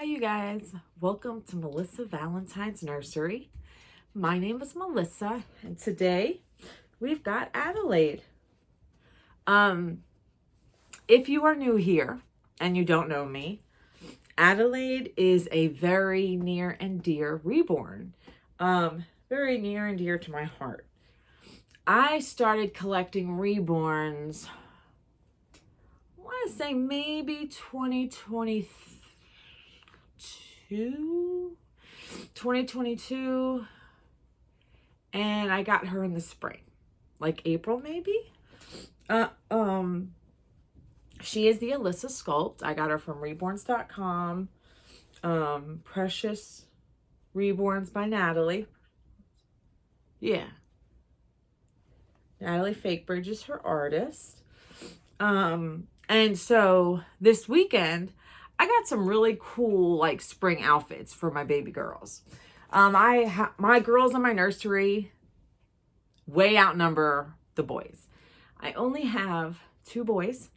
Hi you guys, welcome to Melissa Valentine's Nursery. My name is Melissa and today we've got Adelaide. If you are new here and you don't know me, Adelaide is a very near and dear reborn. Very near and dear to my heart. I started collecting reborns, I want to say maybe 2022, and I got her in the spring, like April maybe. She is the Alyssa Sculpt. I got her from REBORNS.com. Precious Reborns by Natalie. Yeah. Natalie Fakebridge is her artist. And so this weekend, I got some really cool like spring outfits for my baby girls. My girls in my nursery way outnumber the boys. I only have 2 boys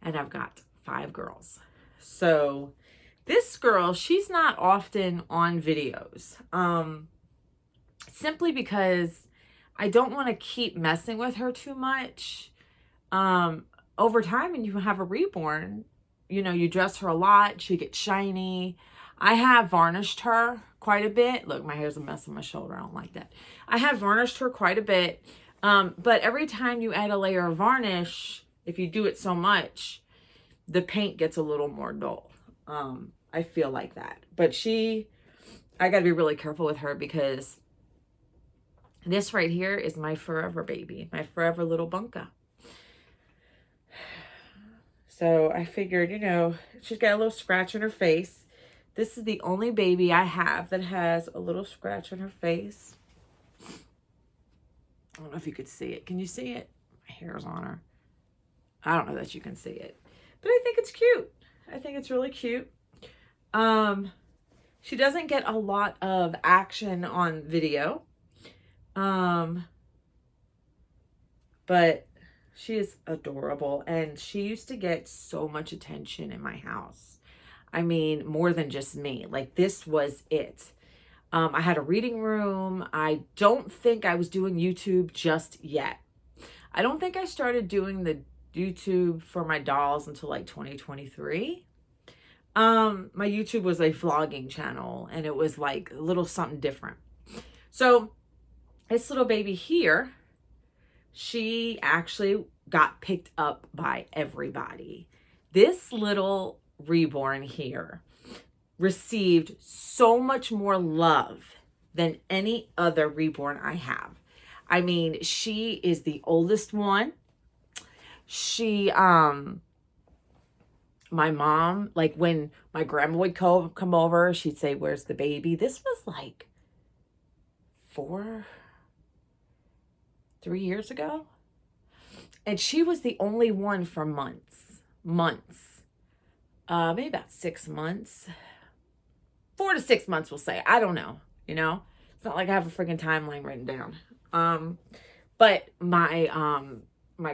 and I've got 5 girls. So this girl, she's not often on videos, simply because I don't want to keep messing with her too much. Over time, when you have a reborn, you know, you dress her a lot, she gets shiny. I have varnished her quite a bit. Look, my hair's a mess on my shoulder. I don't like that. I have varnished her quite a bit. But every time you add a layer of varnish, if you do it so much, the paint gets a little more dull. I feel like that. But I got to be really careful with her because this right here is my forever baby, my forever little bunka. So I figured, you know, she's got a little scratch on her face. This is the only baby I have that has a little scratch on her face. I don't know if you could see it. Can you see it? My hair's on her. I don't know that you can see it, but I think it's cute. I think it's really cute. She doesn't get a lot of action on video. But she is adorable, and she used to get so much attention in my house. I mean, more than just me. Like, this was it. I had a reading room. I don't think I was doing YouTube just yet. I don't think I started doing the YouTube for my dolls until like 2023. My YouTube was a vlogging channel, and it was like a little something different. So this little baby here, she actually got picked up by everybody. This little reborn here received so much more love than any other reborn I have. I mean, she is the oldest one. My mom, like when my grandma would come over, she'd say, "Where's the baby?" This was like 3 years ago. And she was the only one for months, maybe about 6 months, 4 to 6 months, we'll say. I don't know, you know, it's not like I have a freaking timeline written down. But my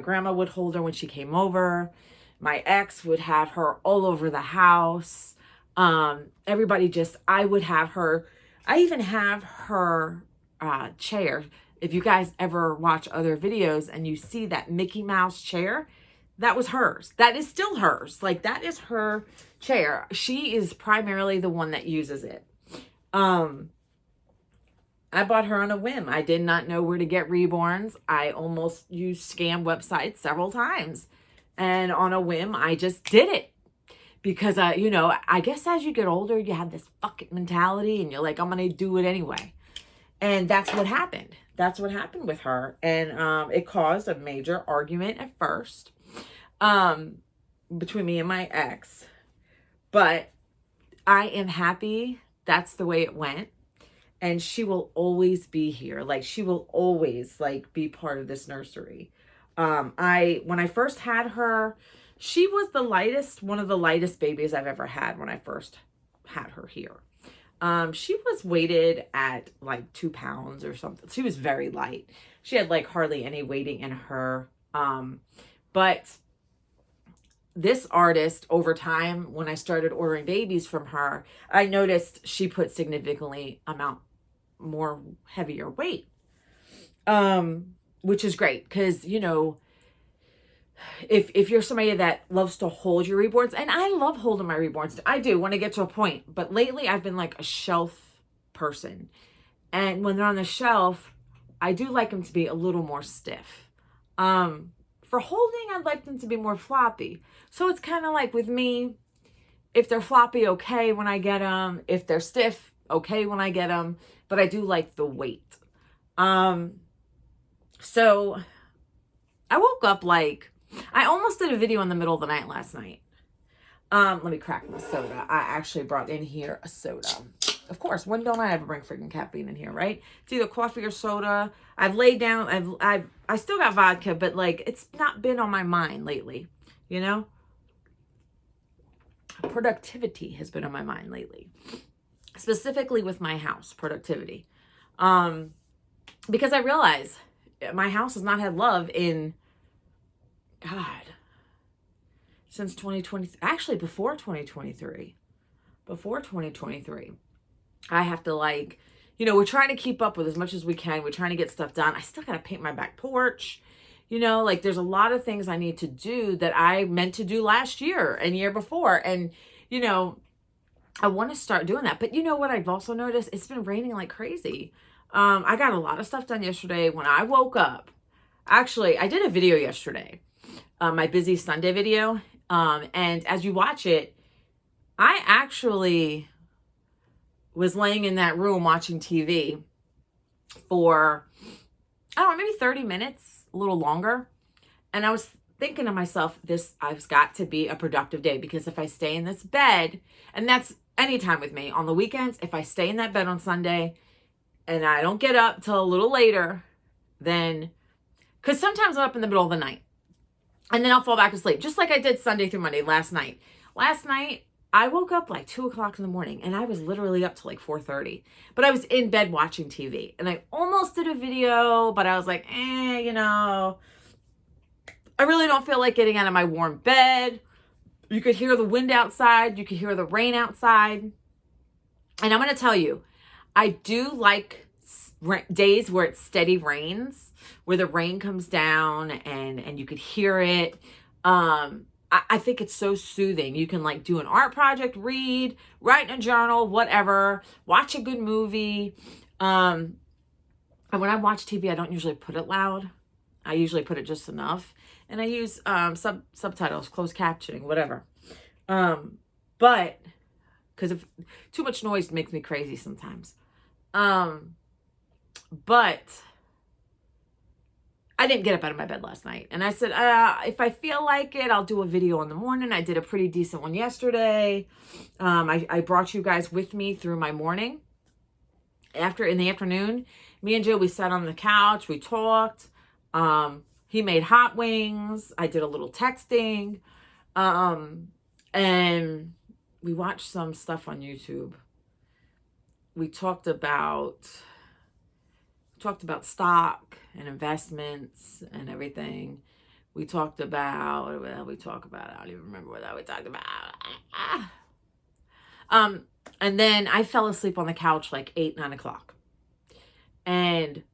grandma would hold her when she came over. My ex would have her all over the house. Everybody I would have her. I even have her chair. If you guys ever watch other videos and you see that Mickey Mouse chair, that was hers. That is still hers. Like, that is her chair. She is primarily the one that uses it. I bought her on a whim. I did not know where to get reborns. I almost used scam websites several times. And on a whim, I just did it. Because, you know, I guess as you get older, you have this fucking mentality and you're like, I'm going to do it anyway. And that's what happened. That's what happened with her. And it caused a major argument at first between me and my ex. But I am happy that's the way it went. And she will always be here. Like, she will always, like, be part of this nursery. When I first had her, she was one of the lightest babies I've ever had when I first had her here. She was weighted at like 2 pounds or something. She was very light. She had like hardly any weighting in her. But this artist, over time, when I started ordering babies from her, I noticed she put significantly amount more heavier weight. Which is great because, you know, if you're somebody that loves to hold your reborns, and I love holding my reborns, I do when I get to a point, but lately I've been like a shelf person. And when they're on the shelf, I do like them to be a little more stiff. For holding, I'd like them to be more floppy. So it's kind of like with me, if they're floppy, okay when I get them. If they're stiff, okay when I get them. But I do like the weight. So I woke up like, I almost did a video in the middle of the night last night. Let me crack my soda. I actually brought in here a soda. Of course, when don't I ever bring freaking caffeine in here, right? It's either coffee or soda. I've laid down, I still got vodka, but like, it's not been on my mind lately, you know? Productivity has been on my mind lately. Specifically with my house, productivity. Because I realize my house has not had love in, God, since 2020, actually before 2023. Before 2023. I have to like, you know, we're trying to keep up with as much as we can. We're trying to get stuff done. I still got to paint my back porch. You know, like there's a lot of things I need to do that I meant to do last year and year before. And, you know, I want to start doing that. But you know what I've also noticed? It's been raining like crazy. I got a lot of stuff done yesterday when I woke up. Actually, I did a video yesterday, my busy Sunday video. And as you watch it, I actually was laying in that room watching TV for, I don't know, maybe 30 minutes, a little longer. And I was thinking to myself, I've got to be a productive day, because if I stay in this bed, and that's anytime with me on the weekends, if I stay in that bed on Sunday and I don't get up till a little later, then, because sometimes I'm up in the middle of the night and then I'll fall back asleep, just like I did Sunday through Monday last night. Last night, I woke up like 2 o'clock in the morning and I was literally up to like 4:30, but I was in bed watching TV and I almost did a video, but I was like, you know, I really don't feel like getting out of my warm bed. You could hear the wind outside. You could hear the rain outside. And I'm going to tell you, I do like days where it's steady rains, where the rain comes down and you could hear it. I think it's so soothing. You can like do an art project, read, write in a journal, whatever, watch a good movie. And when I watch TV, I don't usually put it loud. I usually put it just enough. And I use subtitles, closed captioning, whatever. But because if too much noise makes me crazy sometimes. But I didn't get up out of my bed last night. And I said, if I feel like it, I'll do a video in the morning. I did a pretty decent one yesterday. I brought you guys with me through my morning. In the afternoon, me and Joe, we sat on the couch. We talked. He made hot wings. I did a little texting. And we watched some stuff on YouTube. We talked about stock and investments and everything. We talked about, what did we talk about? I don't even remember what that we talked about. And then I fell asleep on the couch like 8, 9 o'clock. And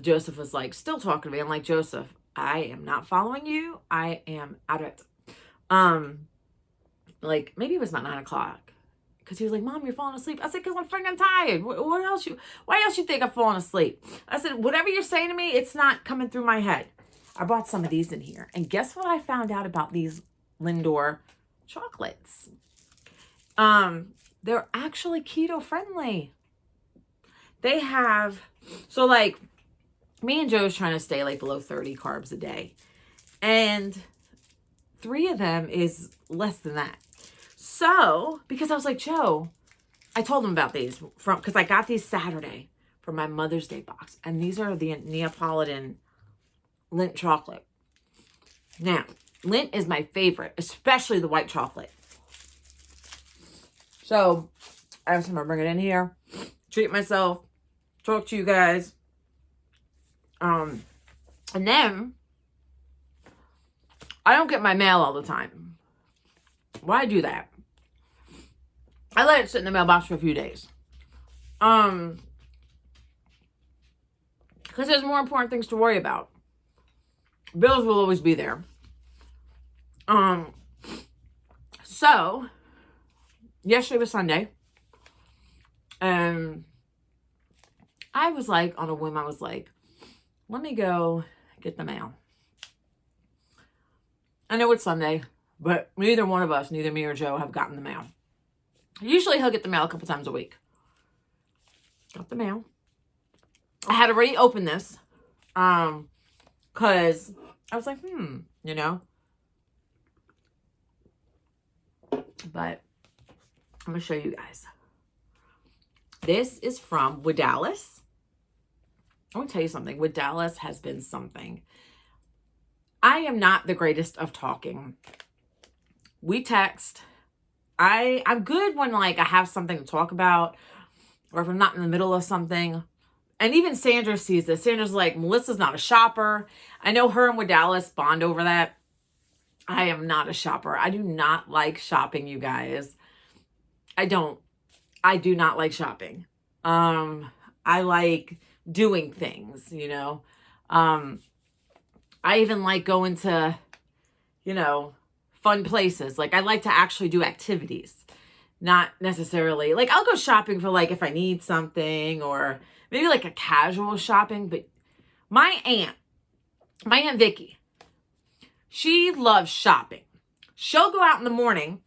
Joseph was like, still talking to me. I'm like, Joseph, I am not following you. I am out of it. Like maybe it was about 9 o'clock. Because he was like, Mom, you're falling asleep. I said, because I'm freaking tired. Why else you think I'm falling asleep? I said, whatever you're saying to me, it's not coming through my head. I brought some of these in here. And guess what I found out about these Lindor chocolates? They're actually keto friendly. They have, so like me and Joe's trying to stay like below 30 carbs a day. And 3 of them is less than that. So, because I was like, Joe, I told him about these because I got these Saturday from my Mother's Day box. And these are the Neapolitan Lindt chocolate. Now, Lindt is my favorite, especially the white chocolate. So, I was going to bring it in here, treat myself, talk to you guys. And then, I don't get my mail all the time. Why I do that? I let it sit in the mailbox for a few days. Because there's more important things to worry about. Bills will always be there. So yesterday was Sunday, and I was like, on a whim, I was like, let me go get the mail. I know it's Sunday, but neither one of us, neither me or Joe, have gotten the mail. Usually he'll get the mail a couple times a week. Got the mail. I had already opened this, because I was like, you know. But I'm going to show you guys. This is from Dallas. I want to tell you something. Dallas has been something. I am not the greatest of talking. We text. I'm good when like I have something to talk about, or if I'm not in the middle of something. And even Sandra sees this. Sandra's like, Melissa's not a shopper. I know her and Dallas bond over that. I am not a shopper. I do not like shopping, you guys. I do not like shopping. I like doing things, you know. I even like going to, you know, fun places. Like I like to actually do activities. Not necessarily, like I'll go shopping for like if I need something, or maybe like a casual shopping. But my Aunt Vicky, she loves shopping. She'll go out in the morning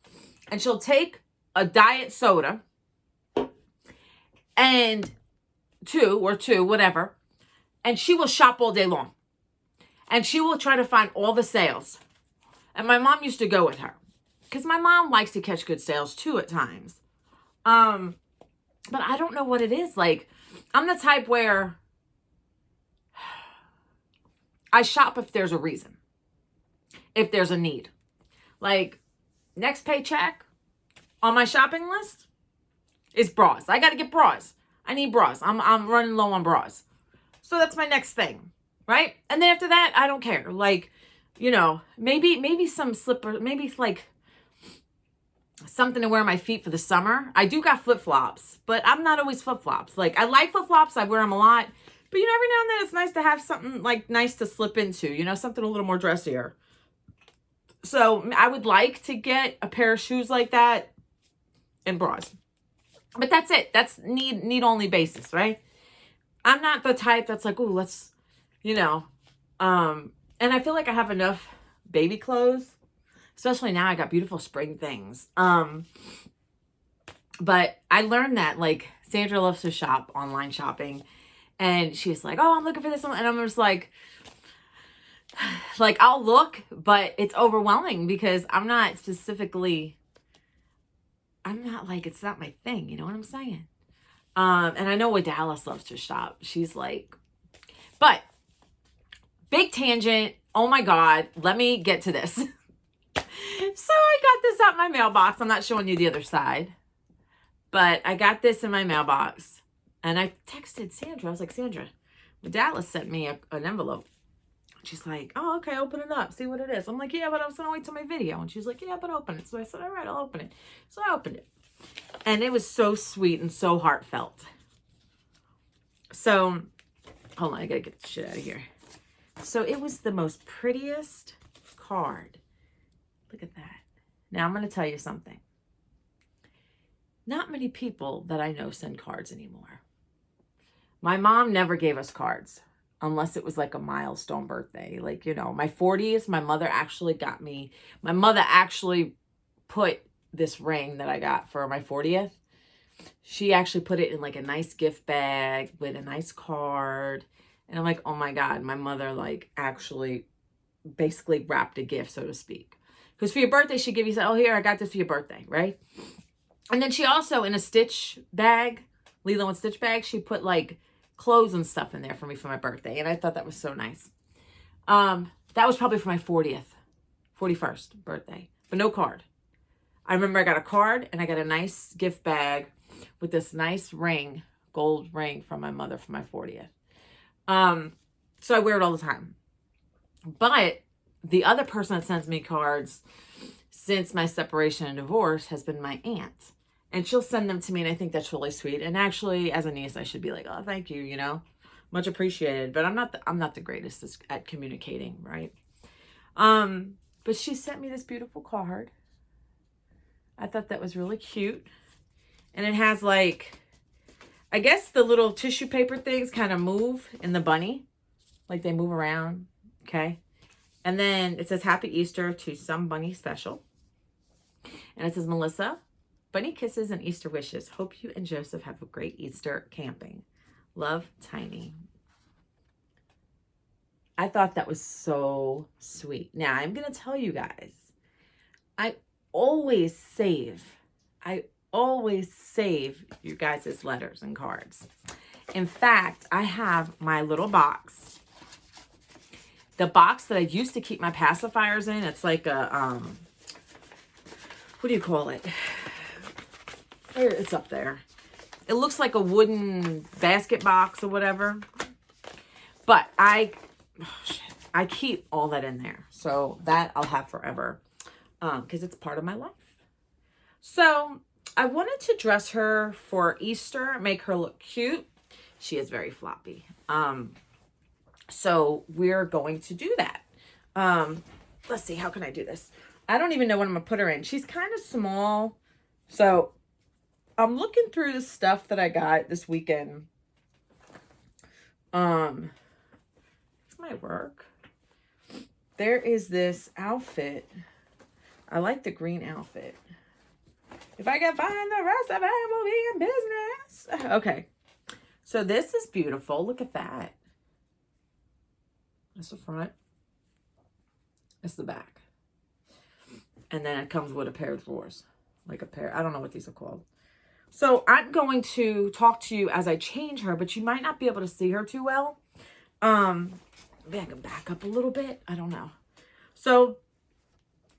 and she'll take a diet soda and two, whatever, and she will shop all day long. And she will try to find all the sales. And my mom used to go with her, because my mom likes to catch good sales too at times. But I don't know what it is. Like, I'm the type where I shop if there's a reason. If there's a need. Like, next paycheck on my shopping list is bras. I got to get bras. I need bras. I'm running low on bras. So that's my next thing, right? And then after that, I don't care. Like, you know, maybe some slippers, maybe like something to wear on my feet for the summer. I do got flip-flops, but I'm not always flip-flops. Like, I like flip-flops. I wear them a lot. But, you know, every now and then it's nice to have something, like, nice to slip into. You know, something a little more dressier. So, I would like to get a pair of shoes like that and bras. But that's it. That's need-only basis, right? I'm not the type that's like, ooh, let's, you know. And I feel like I have enough baby clothes. Especially now I got beautiful spring things. But I learned that, like, Sandra loves to shop, online shopping. And she's like, oh, I'm looking for this. And I'm just like, I'll look, but it's overwhelming because I'm not like, it's not my thing. You know what I'm saying? And I know what Dallas loves to shop. She's like, but big tangent. Oh my God. Let me get to this. So I got this out my mailbox. I'm not showing you the other side, but I got this in my mailbox, and I texted Sandra. I was like, Sandra, Dallas sent me an envelope. She's like, oh, okay, open it up, see what it is. I'm like, yeah, but I was gonna wait till my video. And she's like, yeah, but open it. So I said, all right, I'll open it. So I opened it, and it was so sweet and so heartfelt. So hold on, I gotta get the shit out of here. So it was the most prettiest card. Look at that. Now I'm going to tell you something. Not many people that I know send cards anymore. My mom never gave us cards unless it was like a milestone birthday. Like, you know, my 40s, my mother actually put this ring that I got for my 40th. She actually put it in like a nice gift bag with a nice card. And I'm like, oh my God, my mother like actually basically wrapped a gift, so to speak. Because for your birthday, she'd give you, oh, here, I got this for your birthday, right? And then she also, in a Stitch bag, Lilo and Stitch bag, she put like clothes and stuff in there for me for my birthday. And I thought that was so nice. That was probably for my 41st birthday, but no card. I remember I got a card and I got a nice gift bag with this nice ring, gold ring from my mother for my 40th. So I wear it all the time. But the other person that sends me cards since my separation and divorce has been my aunt. And she'll send them to me, and I think that's really sweet. And actually, as a niece, I should be like, oh, thank you, you know, much appreciated. But I'm not the greatest at communicating, right? But she sent me this beautiful card. I thought that was really cute. And it has like, I guess the little tissue paper things kind of move in the bunny. Like they move around, okay? And then it says, Happy Easter to some bunny special. And it says, Melissa, bunny kisses and Easter wishes. Hope you and Joseph have a great Easter camping. Love, Tiny. I thought that was so sweet. Now, I'm going to tell you guys, I always save you guys' letters and cards. In fact, I have my little box. The box that I used to keep my pacifiers in. It's like a, what do you call it? It's up there. It looks like a wooden basket box or whatever. But I keep all that in there. So that I'll have forever. Because it's part of my life. So I wanted to dress her for Easter, make her look cute. She is very floppy. So we're going to do that. Let's see, how can I do this? I don't even know what I'm going to put her in. She's kind of small. So I'm looking through the stuff that I got this weekend. This might work. There is this outfit. I like the green outfit. If I can find the rest of it, we'll be in business. Okay. So this is beautiful. Look at that. That's the front. That's the back. And then it comes with a pair of drawers. Like a pair. I don't know what these are called. So I'm going to talk to you as I change her, but you might not be able to see her too well. Maybe I can back up a little bit. I don't know. So,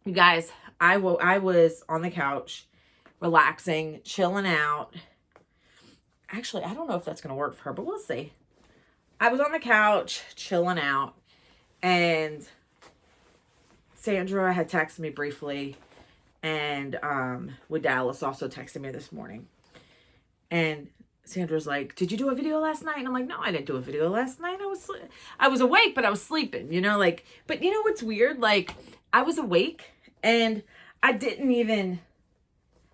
you guys, I was on the couch, relaxing, chilling out. Actually, I don't know if that's going to work for her, but we'll see. I was on the couch, chilling out, and Sandra had texted me briefly, and Dallas also texted me this morning. And Sandra's like, did you do a video last night? And I'm like, no, I didn't do a video last night. I was awake, but I was sleeping, you know, like, but you know what's weird? Like, I was awake and I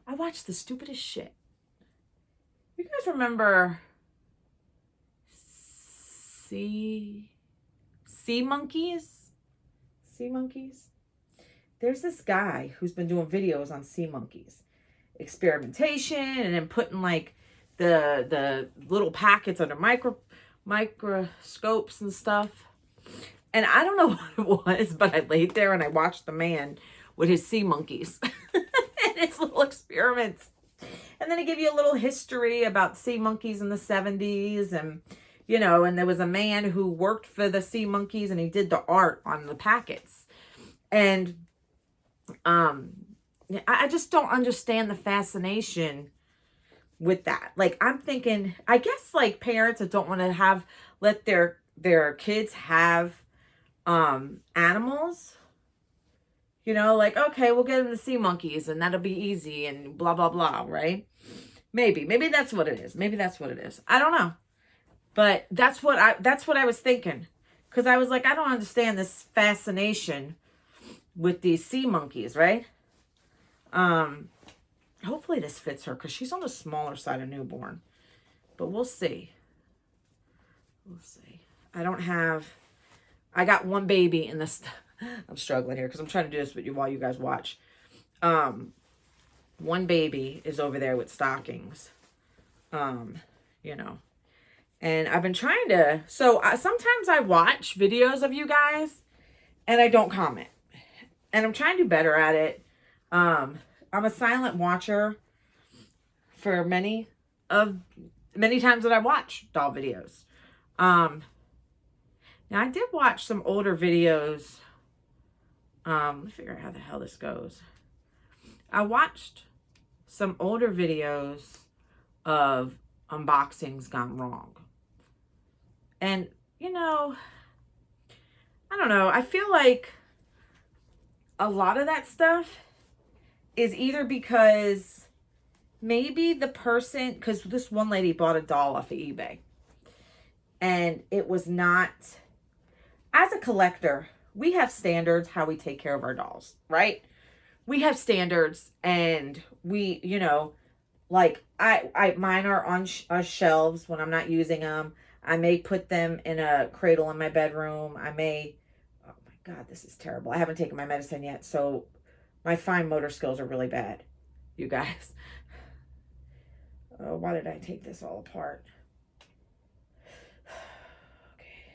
watched the stupidest shit. You guys remember sea monkeys? Sea monkeys? There's this guy who's been doing videos on sea monkeys. Experimentation and then putting like the little packets under microscopes and stuff. And I don't know what it was, but I laid there and I watched the man with his sea monkeys and his little experiments. And then he gave you a little history about sea monkeys in the 70s. And, you know, and there was a man who worked for the sea monkeys and he did the art on the packets. And I just don't understand the fascination with that. Like, I'm thinking, I guess like parents that don't want to let their kids have animals, you know, like, okay, we'll get them the sea monkeys and that'll be easy and blah, blah, blah, right? Maybe that's what it is. Maybe that's what it is. I don't know. But that's what I was thinking. Because I was like, I don't understand this fascination with these sea monkeys, right? Hopefully this fits her because she's on the smaller side of newborn. But we'll see. We'll see. I got one baby in this. I'm struggling here because I'm trying to do this with you while you guys watch. One baby is over there with stockings. You know. And I've been trying to. So sometimes I watch videos of you guys and I don't comment. And I'm trying to do better at it. I'm a silent watcher for many times that I watch doll videos. Now I did watch some older videos. Let me figure out how the hell this goes. I watched some older videos of unboxings gone wrong. And, you know, I don't know. I feel like a lot of that stuff is either because maybe the person, because this one lady bought a doll off of eBay, and it was not, as a collector, we have standards how we take care of our dolls, right? We have standards, and we, you know, like mine are on shelves when I'm not using them. I may put them in a cradle in my bedroom. I may, oh my God, this is terrible. I haven't taken my medicine yet, so my fine motor skills are really bad, you guys. Oh, why did I take this all apart? Okay.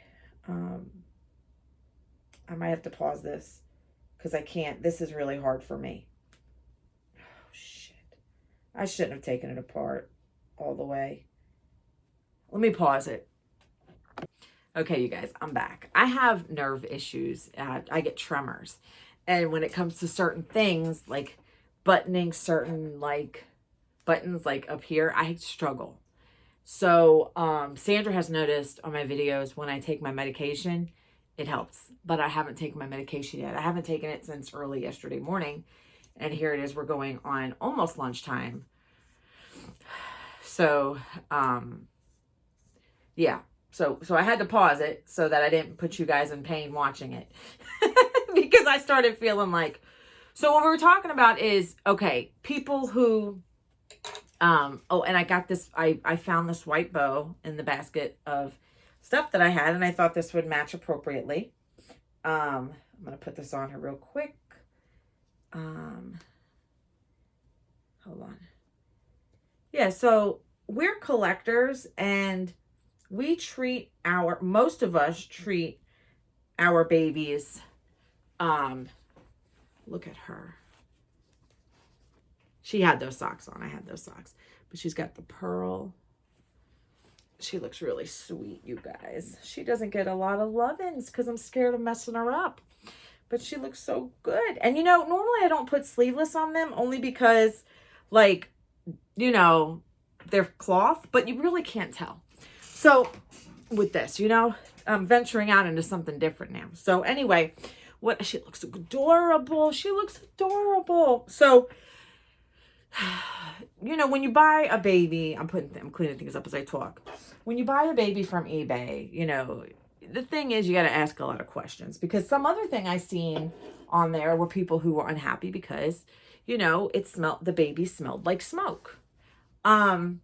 I might have to pause this because I can't. This is really hard for me. Oh, shit. I shouldn't have taken it apart all the way. Let me pause it. Okay, you guys, I'm back. I have nerve issues. I get tremors. And when it comes to certain things, like buttoning certain like buttons like up here, I struggle. So Sandra has noticed on my videos when I take my medication, it helps. But I haven't taken my medication yet. I haven't taken it since early yesterday morning. And here it is. We're going on almost lunchtime. So, yeah. So I had to pause it so that I didn't put you guys in pain watching it. Because I started feeling like, so what we were talking about is, okay, people who, oh, and I got this, I found this white bow in the basket of stuff that I had, and I thought this would match appropriately. I'm going to put this on her real quick. Hold on. Yeah, so we're collectors, and we treat most of us treat our babies, look at her. She had those socks on. I had those socks. But she's got the pearl. She looks really sweet, you guys. She doesn't get a lot of love-ins because I'm scared of messing her up. But she looks so good. And, you know, normally I don't put sleeveless on them only because, like, you know, they're cloth. But you really can't tell. So, with this, you know, I'm venturing out into something different now. So, anyway, she looks adorable. She looks adorable. So, you know, when you buy a baby, I'm cleaning things up as I talk. When you buy a baby from eBay, you know, the thing is you got to ask a lot of questions, because some other thing I seen on there were people who were unhappy because, you know, the baby smelled like smoke. And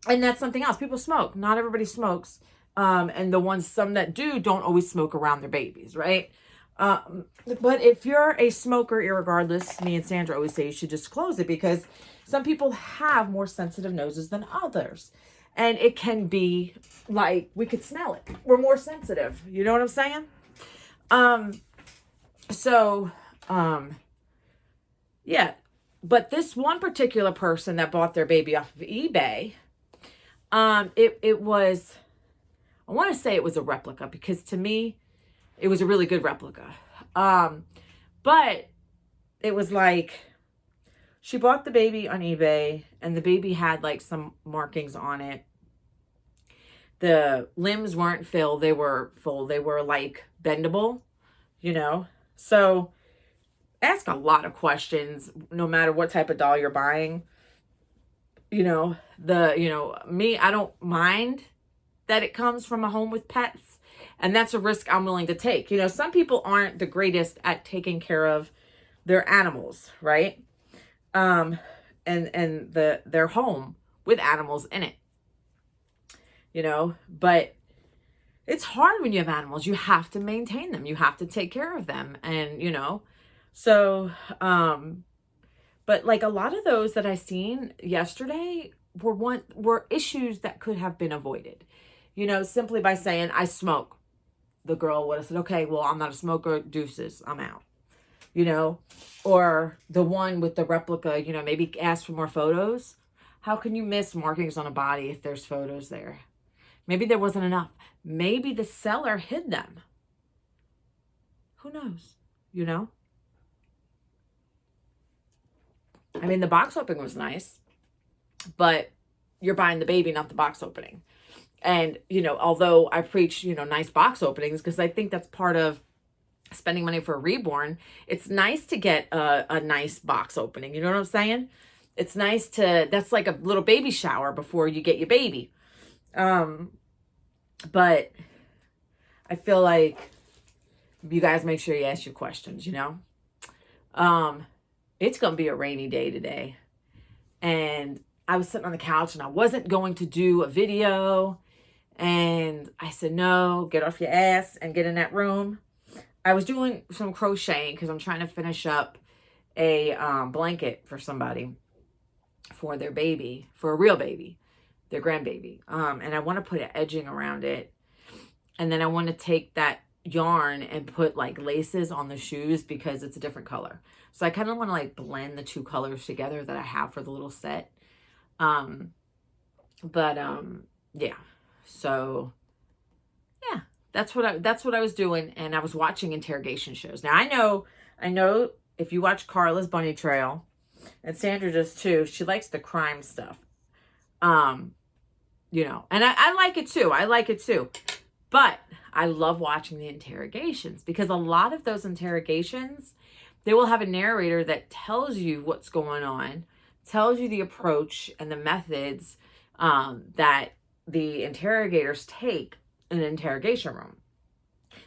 that's something else. People smoke. Not everybody smokes. And some that do don't always smoke around their babies, right? But if you're a smoker, irregardless, me and Sandra always say you should disclose it, because some people have more sensitive noses than others. And it can be like, we could smell it. We're more sensitive. You know what I'm saying? Yeah. But this one particular person that bought their baby off of eBay, it was, I want to say it was a replica, because to me, it was a really good replica. But it was like, she bought the baby on eBay, and the baby had like some markings on it. The limbs weren't filled. They were full. They were like bendable, you know? So ask a lot of questions, no matter what type of doll you're buying. You know, me, I don't mind that it comes from a home with pets. And that's a risk I'm willing to take. You know, some people aren't the greatest at taking care of their animals, right? And their home with animals in it. You know, but it's hard when you have animals. You have to maintain them. You have to take care of them. And, you know, so, but like a lot of those that I seen yesterday were issues that could have been avoided. You know, simply by saying, I smoke. The girl would have said, okay, well, I'm not a smoker, deuces, I'm out. You know, or the one with the replica, you know, maybe ask for more photos. How can you miss markings on a body if there's photos there? Maybe there wasn't enough. Maybe the seller hid them. Who knows? You know? I mean, the box opening was nice, but you're buying the baby, not the box opening. And, you know, although I preach, you know, nice box openings, because I think that's part of spending money for a reborn, it's nice to get a nice box opening. You know what I'm saying? It's nice to, that's like a little baby shower before you get your baby. But I feel like you guys make sure you ask your questions, you know? It's going to be a rainy day today. And I was sitting on the couch and I wasn't going to do a video. And I said, no, get off your ass and get in that room. I was doing some crocheting because I'm trying to finish up a blanket for somebody for their baby, for a real baby, their grandbaby. And I want to put an edging around it. And then I want to take that yarn and put like laces on the shoes because it's a different color. So I kind of want to like blend the two colors together that I have for the little set. Yeah. So yeah, that's what I was doing. And I was watching interrogation shows. Now I know if you watch Carla's Bunny Trail, and Sandra does too, she likes the crime stuff. You know, and I like it too. I like it too. But I love watching the interrogations because a lot of those interrogations, they will have a narrator that tells you what's going on, tells you the approach and the methods that the interrogators take in an interrogation room.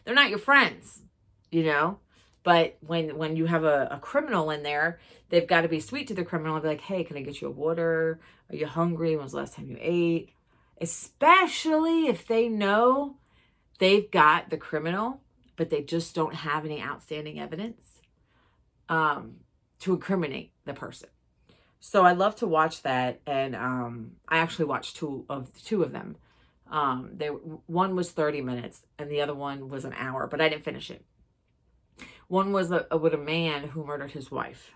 They're not your friends, you know, but when you have a criminal in there, they've got to be sweet to the criminal and be like, hey, can I get you a water? Are you hungry? When was the last time you ate? Especially if they know they've got the criminal, but they just don't have any outstanding evidence to incriminate the person. So I love to watch that, and I actually watched two of them. One was 30 minutes, and the other one was an hour, but I didn't finish it. One was with a man who murdered his wife,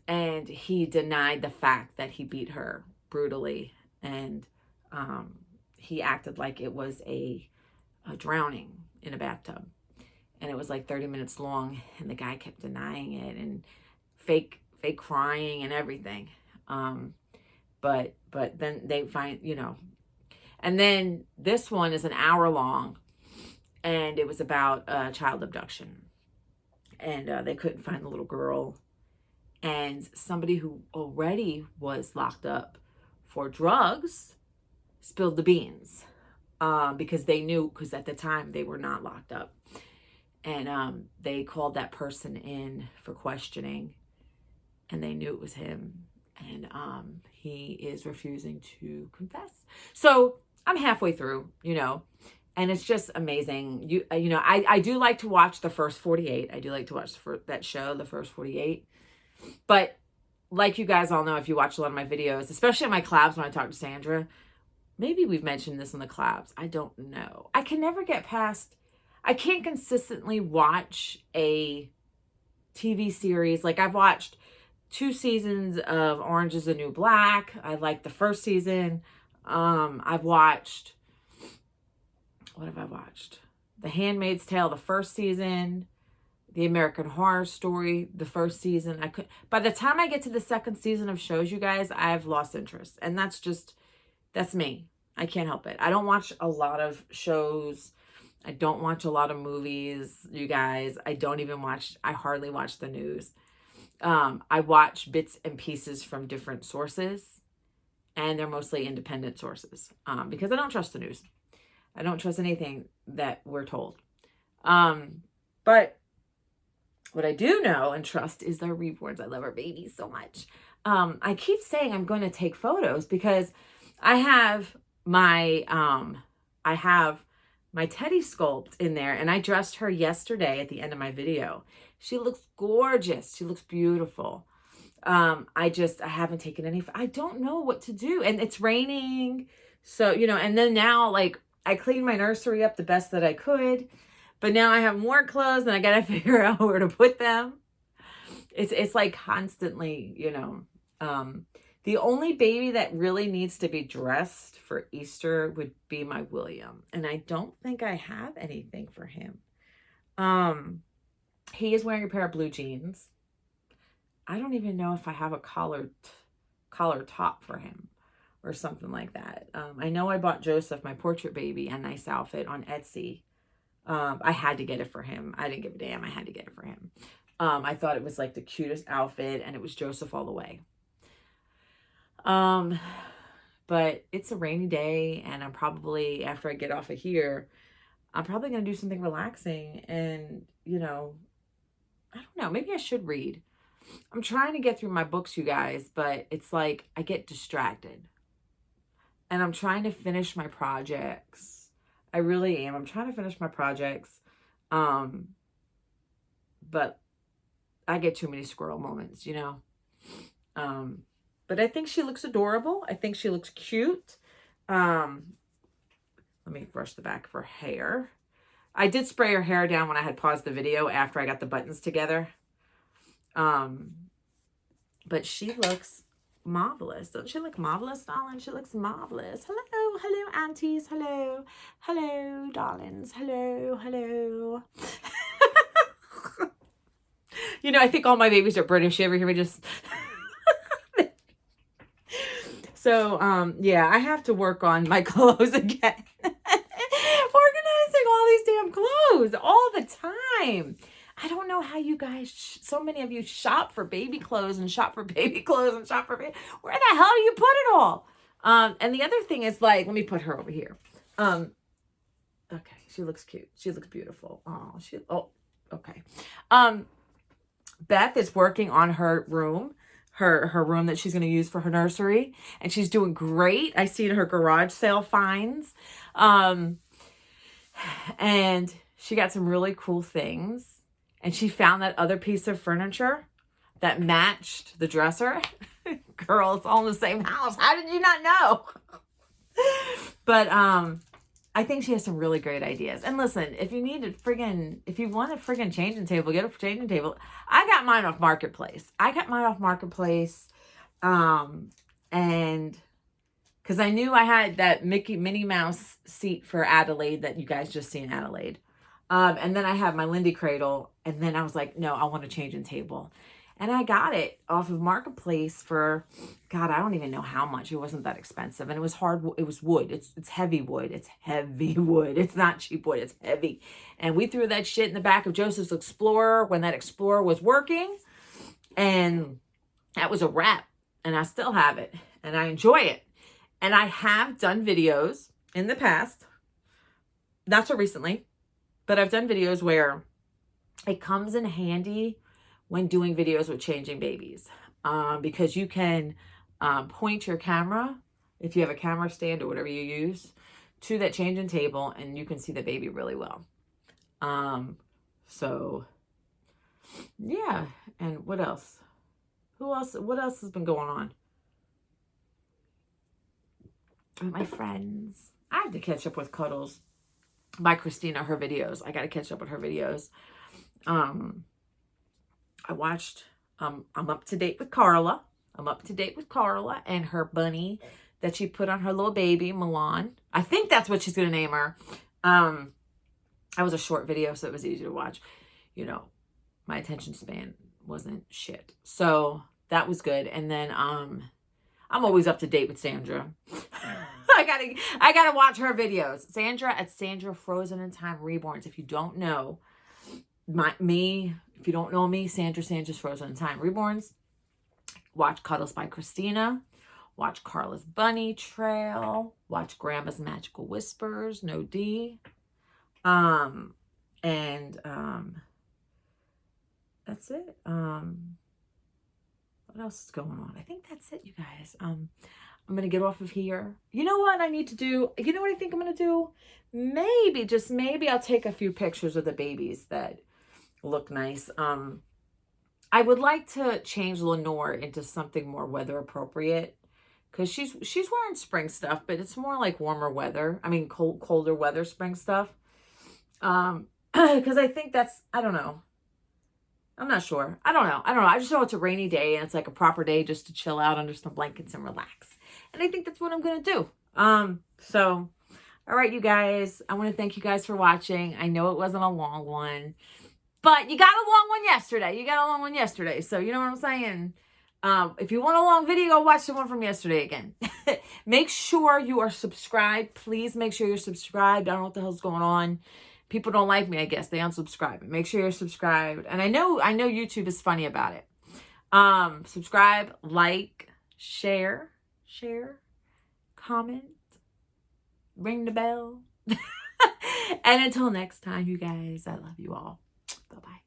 and he denied the fact that he beat her brutally, and he acted like it was a drowning in a bathtub, and it was like 30 minutes long, and the guy kept denying it and fake crying and everything. But then they find, you know, and then this one is an hour long, and it was about child abduction, and they couldn't find the little girl, and somebody who already was locked up for drugs spilled the beans. Because they knew, because at the time they were not locked up, and they called that person in for questioning, and they knew it was him, and he is refusing to confess. So I'm halfway through, you know, and it's just amazing. You know, I do like to watch the first 48. I do like to watch that show, the first 48, but like you guys all know, if you watch a lot of my videos, especially in my collabs when I talk to Sandra. Maybe we've mentioned this in the collabs. I don't know. I can never get past, I can't consistently watch a TV series. Like I've watched 2 seasons of Orange is the New Black. I like the first season. I've watched, what have I watched? The Handmaid's Tale, the first season. The American Horror Story, the first season. By the time I get to the second season of shows, you guys, I've lost interest. And that's me. I can't help it. I don't watch a lot of shows. I don't watch a lot of movies, you guys. I hardly watch the news. I watch bits and pieces from different sources, and they're mostly independent sources because I don't trust the news. I don't trust anything that we're told. But what I do know and trust is their reborns. I love our babies so much. I keep saying I'm going to take photos because I have my Teddy Sculpt in there, and I dressed her yesterday at the end of my video. She looks gorgeous. She looks beautiful. I haven't taken any, I don't know what to do, and it's raining. So, you know, and then now, like, I cleaned my nursery up the best that I could, but now I have more clothes and I got to figure out where to put them. It's like constantly, you know, the only baby that really needs to be dressed for Easter would be my William. And I don't think I have anything for him. He is wearing a pair of blue jeans. I don't even know if I have a collar top for him or something like that. I know I bought Joseph, my portrait baby, a nice outfit on Etsy. I had to get it for him. I didn't give a damn. I had to get it for him. I thought it was like the cutest outfit, and it was Joseph all the way. But it's a rainy day, and I'm probably, after I get off of here, I'm probably going to do something relaxing. And, you know, I don't know, maybe I should read. I'm trying to get through my books, you guys, but it's like I get distracted. And I'm trying to finish my projects. I really am. I'm trying to finish my projects. But I get too many squirrel moments, you know. But I think she looks adorable. I think she looks cute. Let me brush the back of her hair. I did spray her hair down when I had paused the video after I got the buttons together. But she looks marvelous. Don't she look marvelous, darling? She looks marvelous. Hello, hello, aunties. Hello, hello, darlings. Hello, hello. You know, I think all my babies are British. You ever hear me just... So, yeah, I have to work on my clothes again. Organizing all these damn clothes all the time. I don't know how you guys, so many of you shop for baby clothes and shop for baby clothes and shop for baby. Where the hell do you put it all? And the other thing is, like, let me put her over here. Okay, she looks cute. She looks beautiful. Oh, okay. Beth is working on her room. Her room that she's going to use for her nursery. And she's doing great. I see her garage sale finds. And she got some really cool things. And she found that other piece of furniture that matched the dresser. Girl, it's all in the same house. How did you not know? But I think she has some really great ideas. And listen, if you want a friggin' changing table, get a changing table. I got mine off Marketplace. And because I knew I had that Minnie Mouse seat for Adelaide that you guys just seen Adelaide. And then I have my Lindy cradle. And then I was like, no, I want a changing table. And I got it off of Marketplace for, God, I don't even know how much. It wasn't that expensive. And it was hard. It was wood. It's heavy wood. It's heavy wood. It's not cheap wood. It's heavy. And we threw that shit in the back of Joseph's Explorer when that Explorer was working. And that was a wrap. And I still have it. And I enjoy it. And I have done videos in the past. Not so recently. But I've done videos where it comes in handy when doing videos with changing babies, because you can point your camera, if you have a camera stand or whatever you use, to that changing table, and you can see the baby really well. So yeah. And what else? What else has been going on? My friends, I have to catch up with Cuddles by Christina, her videos. I got to catch up with her videos. I watched, I'm up to date with Carla. And her bunny that she put on her little baby, Milan. I think that's what she's going to name her. That was a short video, so it was easy to watch. You know, my attention span wasn't shit. So that was good. And then, I'm always up to date with Sandra. I gotta watch her videos. Sandra at Sandra Frozen in Time Reborns. If you don't know if you don't know me, Sandra's Frozen in Time Reborns. Watch Cuddles by Christina. Watch Carla's Bunny Trail. Watch Grandma's Magical Whispers. No D. And that's it. What else is going on? I think that's it, you guys. I'm going to get off of here. You know what I need to do? You know what I think I'm going to do? Maybe, just maybe, I'll take a few pictures of the babies that look nice. I would like to change Lenore into something more weather appropriate, because she's wearing spring stuff, but it's more like warmer weather. I mean, colder weather spring stuff. Because I think that's, I don't know. I'm not sure. I don't know. I just know it's a rainy day and it's like a proper day just to chill out under some blankets and relax. And I think that's what I'm going to do. So, all right, you guys, I want to thank you guys for watching. I know it wasn't a long one, but you got a long one yesterday. So you know what I'm saying? If you want a long video, go watch the one from yesterday again. Make sure you are subscribed. Please make sure you're subscribed. I don't know what the hell's going on. People don't like me, I guess. They unsubscribe. Make sure you're subscribed. And I know YouTube is funny about it. Subscribe, like, share, comment, ring the bell. And until next time, you guys, I love you all. Bye-bye.